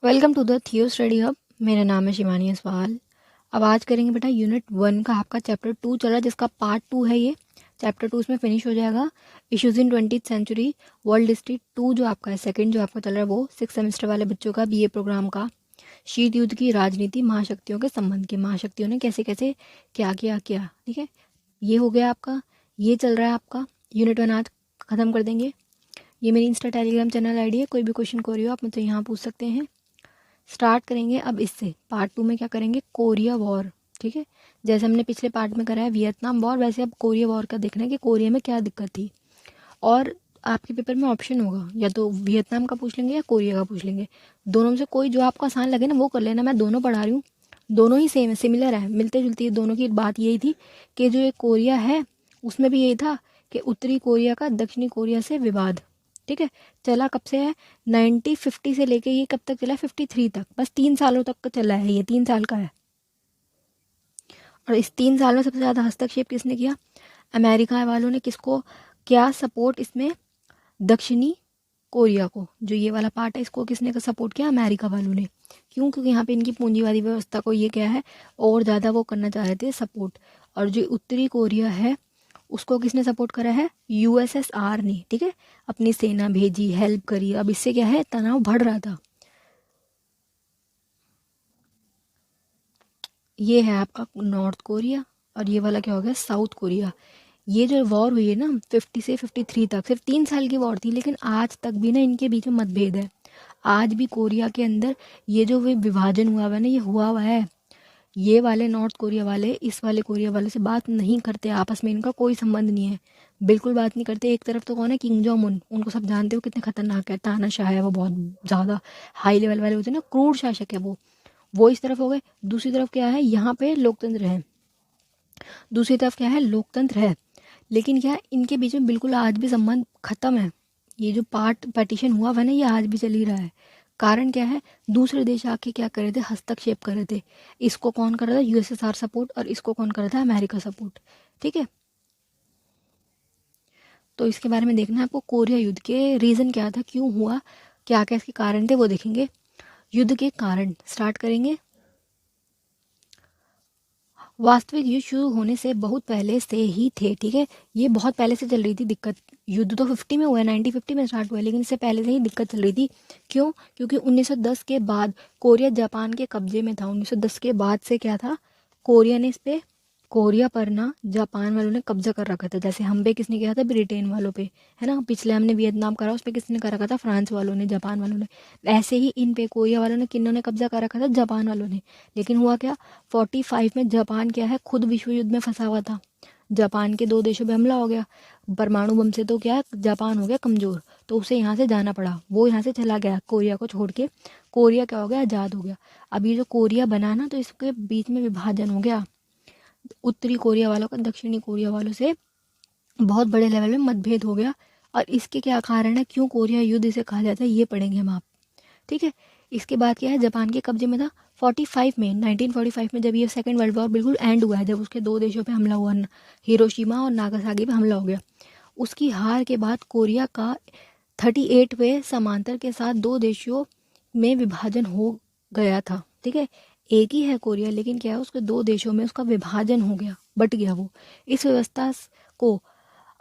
Welcome to the थियो study hub. मेरा नाम है शिवानी असवाल। अब आज करेंगे बेटा यूनिट 1 का आपका चैप्टर 2 चल रहा है, जिसका पार्ट 2 है। ये चैप्टर 2 इसमें फिनिश हो जाएगा। Issues in 20th century world history 2 जो आपका है, सेकंड जो आपका चल रहा है, वो 6 सेमेस्टर वाले बच्चों का बीए प्रोग्राम का। शीत युद्ध की राजनीति, महाशक्तियों के संबंध के, महाशक्तियों ने कैसे कैसे क्या किया किया। ठीक है, ये हो गया आपका। ये चल रहा है आपका यूनिट 1। आज ख़त्म कर देंगे। ये मेरी इंस्टा टेलीग्राम चैनल आईडी है। कोई भी क्वेश्चन कोरी हो आप मुझसे यहाँ पूछ सकते हैं। स्टार्ट करेंगे अब इससे। पार्ट 2 में क्या करेंगे, कोरिया वॉर। ठीक है, जैसे हमने पिछले पार्ट में करा है वियतनाम वॉर, वैसे अब कोरिया वॉर का देखना है कि कोरिया में क्या दिक्कत थी। और आपके पेपर में ऑप्शन होगा, या तो वियतनाम का पूछ लेंगे या कोरिया का पूछ लेंगे। दोनों में से कोई जो आपको आसान लगे ना वो कर लेना। मैं दोनों पढ़ा रही हूँ, दोनों ही सेम है, सिमिलर है, मिलते जुलती है। दोनों की बात यही थी कि जो ये कोरिया है उसमें भी यही था कि उत्तरी कोरिया का दक्षिणी कोरिया से विवाद। ठीक है, चला कब से है, 1950 से लेके ये कब तक चला है, 53 तक। बस 3 सालों तक का चला है, ये 3 साल का है। और इस 3 साल में सबसे ज़्यादा हस्तक्षेप किसने किया, अमेरिका वालों ने। किसको क्या सपोर्ट इसमें, दक्षिणी कोरिया को। जो ये वाला पार्ट है इसको किसने का सपोर्ट किया, अमेरिका वालों ने। क्यों, क्योंकि यहाँ पे इनकी पूंजीवादी व्यवस्था को ये क्या है और ज़्यादा वो करना चाह रहे थे, सपोर्ट। और जो उत्तरी कोरिया है उसको किसने सपोर्ट करा है, यूएसएसआर ने। ठीक है, अपनी सेना भेजी, हेल्प करी। अब इससे क्या है, तनाव बढ़ रहा था। ये है आपका नॉर्थ कोरिया और ये वाला क्या हो गया, साउथ कोरिया। ये जो वॉर हुई है ना 50 से 53 तक, सिर्फ 3 साल की वॉर थी, लेकिन आज तक भी ना इनके बीच में मतभेद है। आज भी कोरिया के अंदर ये जो विभाजन हुआ हुआ है ना, ये हुआ हुआ है। ये वाले नॉर्थ कोरिया वाले इस वाले कोरिया वाले से बात नहीं करते, आपस में इनका कोई संबंध नहीं है, बिल्कुल बात नहीं करते। एक तरफ तो कौन है, किंग जोंग उन, उनको सब जानते हो कितने खतरनाक है, तानाशाह है वो, बहुत ज़्यादा हाई लेवल वाले होते हैं ना, क्रूर शासक है वो इस तरफ हो गए। दूसरी तरफ क्या है, यहाँ पे लोकतंत्र है। दूसरी तरफ क्या है, लोकतंत्र है, लेकिन क्या है, इनके बीच में बिल्कुल आज भी संबंध खत्म है। ये जो पार्टीशन हुआ हुआ ना, ये आज भी चल ही रहा है। कारण क्या है, दूसरे देश आके क्या कर रहे थे, हस्तक्षेप कर रहे थे। इसको कौन कर रहा था, यूएसएसआर सपोर्ट, और इसको कौन कर रहा था, अमेरिका सपोर्ट। ठीक है, तो इसके बारे में देखना है आपको। कोरिया युद्ध के रीज़न क्या था, क्यों हुआ, क्या क्या इसके कारण थे, वो देखेंगे। युद्ध के कारण स्टार्ट करेंगे। वास्तविक युद्ध शुरू होने से बहुत पहले से ही थे। ठीक है, ये बहुत पहले से चल रही थी दिक्कत। युद्ध तो 50 में हुआ है, 1950 में स्टार्ट हुआ है, लेकिन इससे पहले से ही दिक्कत चल रही थी। क्यों, क्योंकि 1910 के बाद कोरिया जापान के कब्जे में था। 1910 के बाद से क्या था, कोरिया ने इस पे, कोरिया पर ना जापान वालों ने कब्जा कर रखा था। जैसे हम पे किसने किया था, ब्रिटेन वालों पे, है ना। पिछले हमने वियतनाम करा, उस पे किसने कर रखा था, फ्रांस वालों ने, जापान वालों ने। ऐसे ही इन पे कोरिया वालों ने, किन्होंने कब्जा कर रखा था, जापान वालों ने। लेकिन हुआ क्या, 45 में जापान क्या है, खुद विश्व युद्ध में फंसा हुआ था। जापान के 2 देशों पे हमला हो गया, परमाणु बम से तो क्या जापान हो गया कमज़ोर, तो उसे यहाँ से जाना पड़ा। वो यहाँ से चला गया कोरिया को छोड़ के। कोरिया क्या हो गया, आज़ाद हो गया। अब ये जो कोरिया बना ना, तो इसके बीच में विभाजन हो गया। उत्तरी कोरिया वालों का दक्षिणी कोरिया वालों से बहुत बड़े लेवल में मतभेद हो गया। और इसके क्या कारण है, क्यों कोरिया युद्ध इसे कहा जाता है, ये पढ़ेंगे हम आप। ठीक है, इसके बाद क्या है, जापान के कब्जे में था। 45 में, 1945 में जब ये सेकेंड वर्ल्ड वॉर बिल्कुल एंड हुआ है, जब उसके 2 देशों पे हमला हुआ, हिरोशिमा और नागासाकी पे हमला हो गया, उसकी हार के बाद कोरिया का 38वें समांतर के साथ 2 देशों में विभाजन हो गया था। ठीक है, एक ही है कोरिया, लेकिन क्या है, उसके 2 देशों में उसका विभाजन हो गया, बट गया वो। इस व्यवस्था को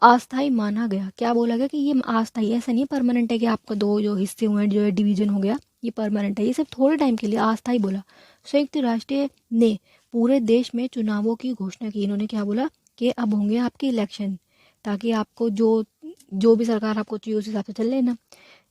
अस्थाई माना गया। क्या बोला गया कि ये अस्थाई, ऐसा नहीं परमानेंट है कि आपका 2 जो हिस्से हुए हैं, जो है डिवीजन हो गया, ये परमानेंट है, ये सिर्फ थोड़े टाइम के लिए अस्थाई बोला। संयुक्त राष्ट्र ने पूरे देश में चुनावों की घोषणा की। इन्होंने क्या बोला कि अब होंगे आपके इलेक्शन, ताकि आपको जो जो भी सरकार आपको चाहिए उस हिसाब से चल लेना।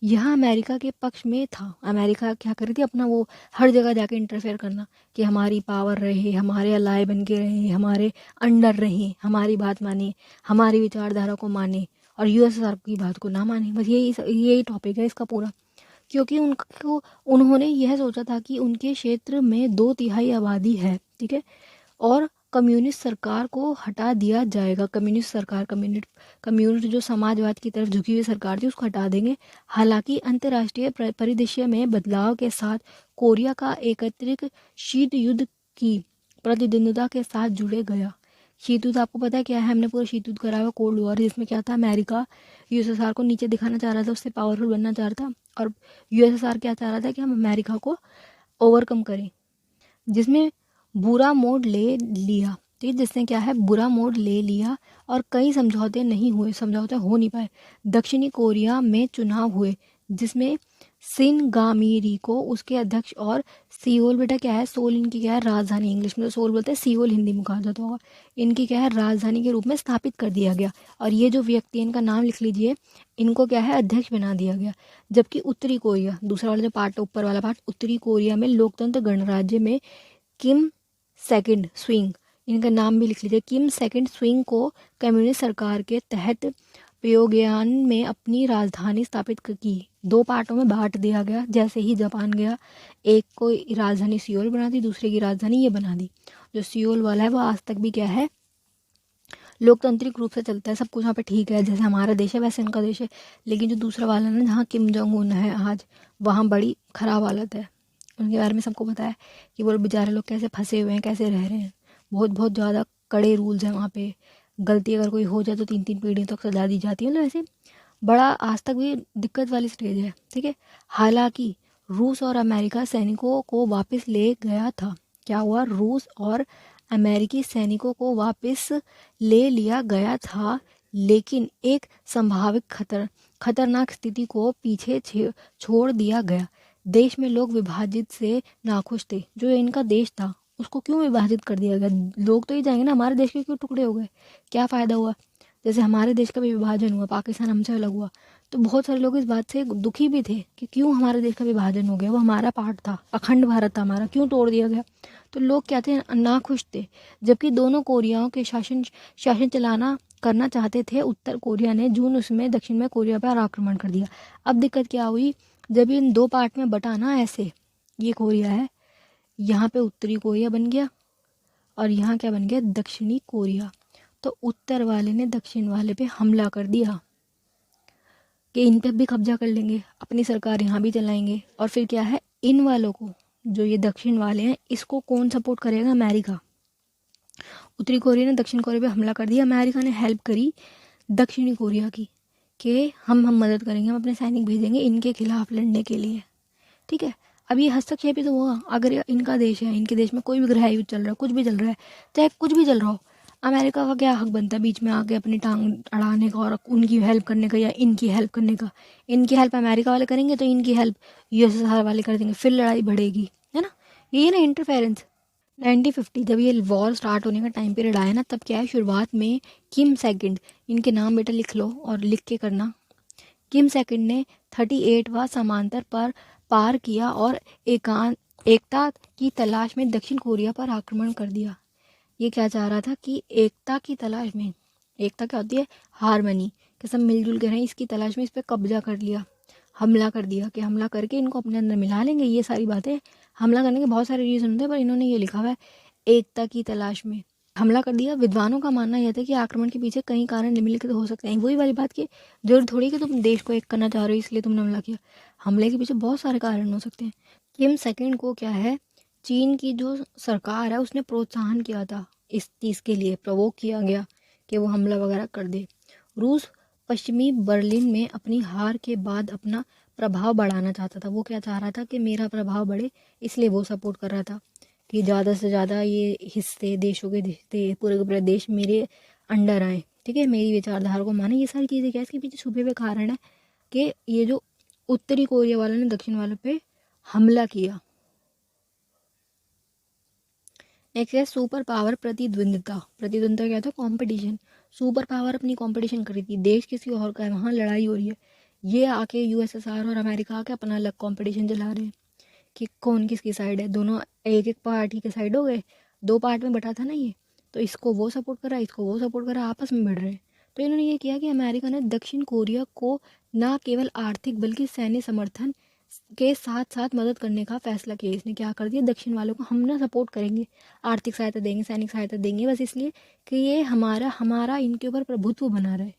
यहाँ अमेरिका के पक्ष में था। अमेरिका क्या कर रही थी, अपना वो हर जगह जाके इंटरफेयर करना, कि हमारी पावर रहे, हमारे अलाय बन के रहे, हमारे अंडर रहे, हमारी बात माने, हमारी विचारधारा को माने, और यूएसएसआर की बात को ना माने। बस यही टॉपिक है इसका पूरा। क्योंकि उनको, उन्होंने यह सोचा था कि उनके क्षेत्र में 2/3 आबादी है। ठीक है, और कम्युनिस्ट सरकार को हटा दिया जाएगा। कम्युनिस्ट सरकार, कम्युनिस्ट जो समाजवाद की तरफ झुकी हुई सरकार थी, उसको हटा देंगे। हालांकि अंतर्राष्ट्रीय परिदृश्य में बदलाव के साथ कोरिया का एकत्रित शीत युद्ध की प्रतिद्वंद्विता के साथ जुड़े गया। शीत युद्ध आपको पता है क्या है, हमने पूरा शीत युद्ध करा हुआ कोल्ड वॉर, जिसमें क्या था, अमेरिका यूएसएसआर को नीचे दिखाना चाह रहा था, उससे पावरफुल बनना चाह रहा था, और यूएसएसआर क्या चाह रहा था कि हम अमेरिका को ओवरकम करें, जिसमें बुरा मोड़ ले लिया। ठीक है, जिसने क्या है, बुरा मोड़ ले लिया, और कई समझौते नहीं हुए, समझौते हो नहीं पाए। दक्षिणी कोरिया में चुनाव हुए, जिसमें सिनगामिरी को उसके अध्यक्ष, और सियोल, बेटा क्या है, सोल इनकी क्या है, राजधानी, इंग्लिश में तो सोल बोलते हैं, सियोल हिंदी में कहा जाता होगा, इनकी क्या है, राजधानी के रूप में स्थापित कर दिया गया। और ये जो व्यक्ति, इनका नाम लिख लीजिए, इनको क्या है, अध्यक्ष बना दिया गया। जबकि उत्तरी कोरिया, दूसरा वाला जो पार्ट, ऊपर वाला पार्ट, उत्तरी कोरिया में लोकतंत्र गणराज्य में किम सेकंड स्विंग, इनका नाम भी लिख लीजिए, किम सेकंड स्विंग को कम्युनिस्ट सरकार के तहत प्योंगयान में अपनी राजधानी स्थापित की। दो पार्टों में बांट दिया गया, जैसे ही जापान गया, एक को राजधानी सियोल बना दी, दूसरे की राजधानी ये बना दी। जो सियोल वाला है वो आज तक भी क्या है, लोकतांत्रिक रूप से चलता है, सब कुछ यहाँ पे ठीक है, जैसे हमारा देश है वैसे इनका देश है। लेकिन जो दूसरा वाला ना, जहाँ किम जोंग उन है आज, वहाँ बड़ी खराब हालत है। उनके बारे में सबको पता है कि वो बेचारे लोग कैसे फंसे हुए हैं, कैसे रह रहे हैं। बहुत बहुत ज़्यादा कड़े रूल्स हैं वहाँ पे। गलती अगर कोई हो जाए तो 3-3 पीढ़ी तक सजा दी जाती है, मतलब ऐसे बड़ा आज तक भी दिक्कत वाली स्टेज है। ठीक है, हालांकि रूस और अमेरिका सैनिकों को वापस ले गया था। क्या हुआ, रूस और अमेरिकी सैनिकों को वापस ले लिया गया था, लेकिन एक संभावित खतरनाक स्थिति को पीछे छोड़ दिया गया। देश में लोग विभाजित से नाखुश थे। जो इनका देश था उसको क्यों विभाजित कर दिया गया? लोग तो ही जाएंगे ना, हमारे देश के क्यों टुकड़े हो गए, क्या फ़ायदा हुआ? जैसे हमारे देश का भी विभाजन हुआ, पाकिस्तान हमसे अलग हुआ, तो बहुत सारे लोग इस बात से दुखी भी थे कि क्यों हमारे देश का विभाजन हो गया, वो हमारा पार्ट था, अखंड भारत था हमारा, क्यों तोड़ दिया गया? तो लोग क्या थे, नाखुश थे। जबकि दोनों कोरियाओं के शासन चलाना करना चाहते थे। उत्तर कोरिया ने जून उसमें दक्षिण में कोरिया पर आक्रमण कर दिया। अब दिक्कत क्या हुई, जब इन दो पार्ट में बटा ना, ऐसे ये कोरिया है, यहाँ पे उत्तरी कोरिया बन गया, और यहाँ क्या बन गया, दक्षिणी कोरिया। तो उत्तर वाले ने दक्षिण वाले पे हमला कर दिया कि इन पे भी कब्जा कर लेंगे, अपनी सरकार यहाँ भी चलाएंगे। और फिर क्या है, इन वालों को, जो ये दक्षिण वाले हैं, इसको कौन सपोर्ट करेगा, अमेरिका। उत्तरी कोरिया ने दक्षिण कोरिया पे हमला कर दिया, अमेरिका ने हेल्प करी दक्षिणी कोरिया की कि हम मदद करेंगे, हम अपने सैनिक भेजेंगे इनके खिलाफ लड़ने के लिए। ठीक है, अब ये हस्तक्षेप ही तो हुआ। अगर इनका देश है, इनके देश में कोई भी गृह युद्ध चल रहा है, कुछ भी चल रहा है, चाहे कुछ भी चल रहा हो, अमेरिका का क्या हक बनता है बीच में आके अपनी टांग अड़ाने का और उनकी हेल्प करने का, या इनकी हेल्प करने का? इनकी हेल्प अमेरिका वाले करेंगे तो इनकी हेल्प यूएसएसआर वाले कर देंगे, फिर लड़ाई बढ़ेगी, है ना? ये ना इंटरफेरेंस। 1950 जब ये वॉर स्टार्ट होने का टाइम पीरियड आया ना, तब क्या है, शुरुआत में किम सेकंड, इनके नाम बेटा लिख लो और लिख के करना, किम सेकंड ने 38वां समांतर पर पार किया और एकता की तलाश में दक्षिण कोरिया पर आक्रमण कर दिया। ये क्या चाह रहा था कि एकता की तलाश में, एकता क्या होती है, हारमनी, कि सब मिलजुल के रहें, इसकी तलाश में इस पर कब्जा कर लिया, हमला कर दिया, कि हमला करके इनको अपने अंदर मिला लेंगे। ये सारी बातें, हमला करने के बहुत सारे रीज़न होते हैं, पर इन्होंने ये लिखा हुआ है एकता की तलाश में हमला कर दिया। विद्वानों का मानना यह था कि आक्रमण के पीछे कई कारण निम्नलिखित हो सकते हैं। वही वाली बात की जरूर थोड़ी कि तुम देश को एक करना चाह रहे हो इसलिए तुमने हमला किया। हमले के पीछे बहुत सारे कारण हो सकते हैं। किम सेकंड को क्या है, चीन की जो सरकार है उसने प्रोत्साहन किया था, इस चीज़ के लिए प्रवोक किया गया कि वो हमला वगैरह कर दे। रूस पश्चिमी बर्लिन में अपनी हार के बाद अपना प्रभाव बढ़ाना चाहता था। वो क्या चाह रहा था कि मेरा प्रभाव बढ़े, इसलिए वो सपोर्ट कर रहा था कि ज़्यादा से ज़्यादा ये हिस्से, देशों के हिस्से, पूरे के पूरे देश मेरे अंडर आए। ठीक है, मेरी विचारधारा को माने। ये सारी चीज़ें क्या, इसके पीछे छुपे हुए कारण है कि ये जो उत्तरी कोरिया वालों ने दक्षिण वालों पे हमला किया। नेक्स्ट है सुपर पावर प्रतिद्वंद्विता। प्रतिद्वंद्विता क्या था, कंपटीशन। सुपर पावर अपनी कंपटीशन कर रही थी, देश किसी और का है, वहाँ लड़ाई हो रही है। ये आके यूएसएसआर और अमेरिका आके अपना अलग कंपटीशन चला रहे हैं कि कौन किसकी साइड है। दोनों एक एक पार्टी के साइड हो गए, दो पार्ट में बटा था ना ये, तो इसको वो सपोर्ट करा, इसको वो सपोर्ट करा, आपस में भिड़ रहे हैं। तो इन्होंने ये किया कि अमेरिका ने दक्षिण कोरिया को ना केवल आर्थिक बल्कि सैन्य समर्थन के साथ साथ मदद करने का फैसला किया। इसने क्या कर दिया, दक्षिण वालों को हम ना सपोर्ट करेंगे, आर्थिक सहायता देंगे, सैनिक सहायता देंगे, बस इसलिए कि ये हमारा हमारा इनके ऊपर प्रभुत्व बना रहे।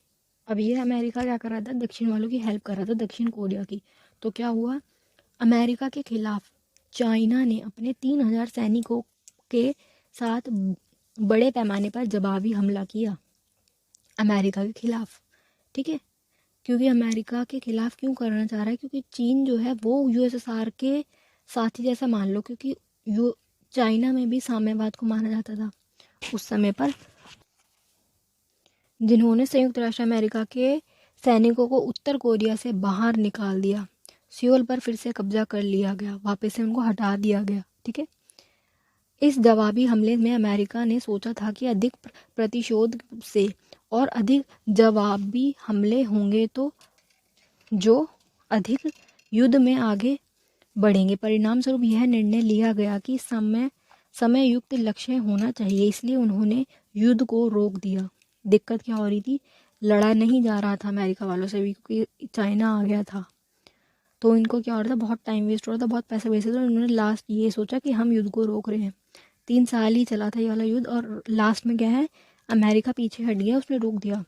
अब ये अमेरिका क्या कर रहा था, दक्षिण वालों की हेल्प कर रहा था, दक्षिण कोरिया की। तो क्या हुआ, अमेरिका के खिलाफ चाइना ने अपने 3000 सैनिकों के साथ बड़े पैमाने पर जवाबी हमला किया अमेरिका के खिलाफ, ठीक है। क्योंकि अमेरिका के खिलाफ क्यों करना चाह रहा है, क्योंकि चीन जो है वो यूएसएसआर के साथी जैसा मान लो, क्योंकि यू चाइना में भी साम्यवाद को माना जाता था उस समय पर, जिन्होंने संयुक्त राष्ट्र अमेरिका के सैनिकों को उत्तर कोरिया से बाहर निकाल दिया। सियोल पर फिर से कब्जा कर लिया गया, वापस से उनको हटा दिया गया, ठीक है। इस जवाबी हमले में अमेरिका ने सोचा था कि अधिक प्रतिशोध से और अधिक जवाबी हमले होंगे तो जो अधिक युद्ध में आगे बढ़ेंगे। परिणाम स्वरूप यह निर्णय लिया गया कि समय युक्त लक्ष्य होना चाहिए, इसलिए उन्होंने युद्ध को रोक दिया। दिक्कत क्या हो रही थी, लड़ा नहीं जा रहा था अमेरिका वालों से भी, क्योंकि चाइना आ गया था, तो इनको क्या हो रहा था, बहुत टाइम वेस्ट हो रहा था, बहुत पैसे वेस्ट हो रहा था। उन्होंने लास्ट ये सोचा कि हम युद्ध को रोक रहे हैं। 3 साल ही चला था ये वाला युद्ध, और लास्ट में क्या है, अमेरिका पीछे हट गया, उसने रोक दिया।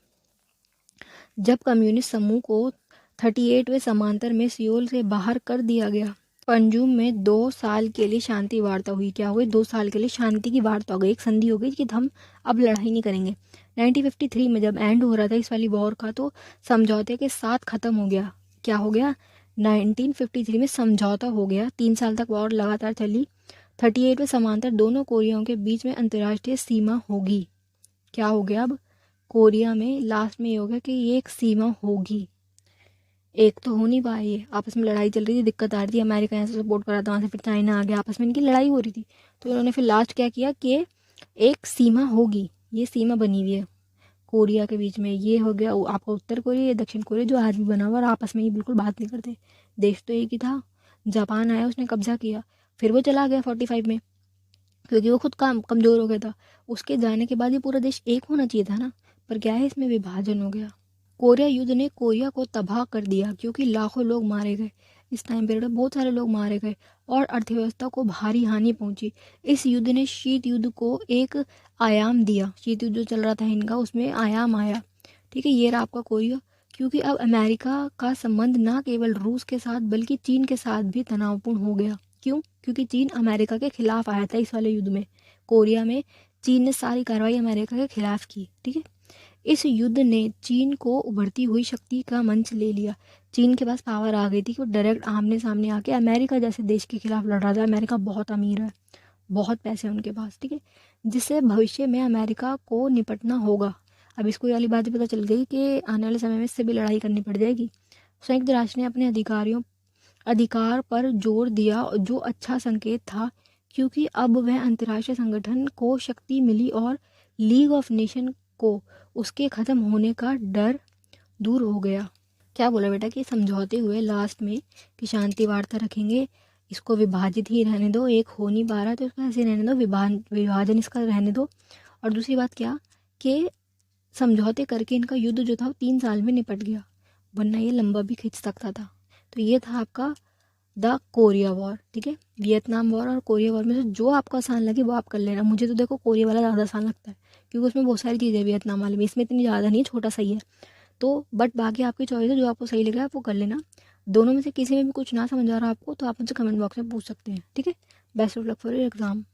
जब कम्युनिस्ट समूह को 38वें समांतर में सियोल से बाहर कर दिया गया, पंजुम में 2 साल के लिए शांति वार्ता हुई। क्या हुई, 2 साल के लिए शांति की वार्ता हो गई, एक संधि हो गई कि हम अब लड़ाई नहीं करेंगे। 1953 में जब एंड हो रहा था इस वाली वॉर का, तो समझौते के साथ ख़त्म हो गया। क्या हो गया, 1953 में समझौता हो गया। 3 साल तक वॉर लगातार चली। 38वें समांतर दोनों कोरियाओं के बीच में अंतर्राष्ट्रीय सीमा होगी। क्या हो गया, अब कोरिया में लास्ट में ये हो गया कि ये एक सीमा होगी। एक तो हो नहीं पाई, ये आपस में लड़ाई चल रही थी, दिक्कत आ रही थी, अमेरिका यहाँ से सपोर्ट कर रहा था, वहाँ से फिर चाइना आ गया, आपस में इनकी लड़ाई हो रही थी। तो इन्होंने फिर लास्ट क्या किया कि एक सीमा होगी, ये सीमा बनी हुई है कोरिया के बीच में। ये हो गया आपका उत्तर कोरिया, ये दक्षिण कोरिया, जो आज भी बना हुआ, और आपस में ये बिल्कुल बात नहीं करते। देश तो एक ही था, जापान आया, उसने कब्जा किया, फिर वो चला गया 45 में, क्योंकि वो खुद काम कमज़ोर हो गया था। उसके जाने के बाद ये पूरा देश एक होना चाहिए था ना, पर क्या है, इसमें विभाजन हो गया। कोरिया युद्ध ने कोरिया को तबाह कर दिया, क्योंकि लाखों लोग मारे गए। इस टाइम पीरियड में बहुत सारे लोग मारे गए और अर्थव्यवस्था को भारी हानि पहुंची। इस युद्ध ने शीत युद्ध को एक आयाम दिया। शीत युद्ध जो चल रहा था इनका, उसमें आयाम आया, ठीक है। ये रहा आपका कोरिया, क्योंकि अब अमेरिका का संबंध ना केवल रूस के साथ बल्कि चीन के साथ भी तनावपूर्ण हो गया। क्यों, क्योंकि चीन अमेरिका के खिलाफ आया था इस वाले युद्ध में। कोरिया में चीन ने सारी कार्रवाई अमेरिका के खिलाफ की, ठीक है। इस युद्ध ने चीन को उभरती हुई शक्ति का मंच ले लिया। चीन के पास पावर आ गई थी कि वो डायरेक्ट आमने सामने आके अमेरिका जैसे देश के खिलाफ लड़ रहा था। अमेरिका बहुत अमीर है, बहुत पैसे हैं उनके पास, ठीक है, जिससे भविष्य में अमेरिका को निपटना होगा। अब इसको ये वाली बात भी पता चल गई कि आने वाले समय में इससे भी लड़ाई करनी पड़ जाएगी। संयुक्त राष्ट्र ने अपने अधिकार पर जोर दिया, जो अच्छा संकेत था, क्योंकि अब वह अंतर्राष्ट्रीय संगठन को शक्ति मिली और लीग ऑफ नेशन को उसके ख़त्म होने का डर दूर हो गया। क्या बोला बेटा कि समझौते हुए लास्ट में कि शांति वार्ता रखेंगे, इसको विभाजित ही रहने दो, एक हो नहीं पा रहा तो इसको ऐसे रहने दो, विभाजन इसका रहने दो। और दूसरी बात क्या कि समझौते करके इनका युद्ध जो था वो 3 साल में निपट गया, वरना ये लंबा भी खींच सकता था। तो ये था आपका द कोरिया वॉर, ठीक है। वियतनाम वॉर और कोरिया वॉर में से जो आपको आसान लगे वो आप कर लेना। मुझे तो देखो कोरिया वाला ज़्यादा आसान लगता है, क्योंकि उसमें बहुत सारी चीज़ें वियतनाम वाले में, इसमें इतनी ज़्यादा नहीं, छोटा सही है। तो बट बाकी आपकी चॉइस है, जो आपको सही लग रहा है आप वो कर लेना। दोनों में से किसी में भी कुछ ना समझ आ रहा आपको तो आप मुझसे कमेंट बॉक्स में पूछ सकते हैं, ठीक है। Best of luck for your exam.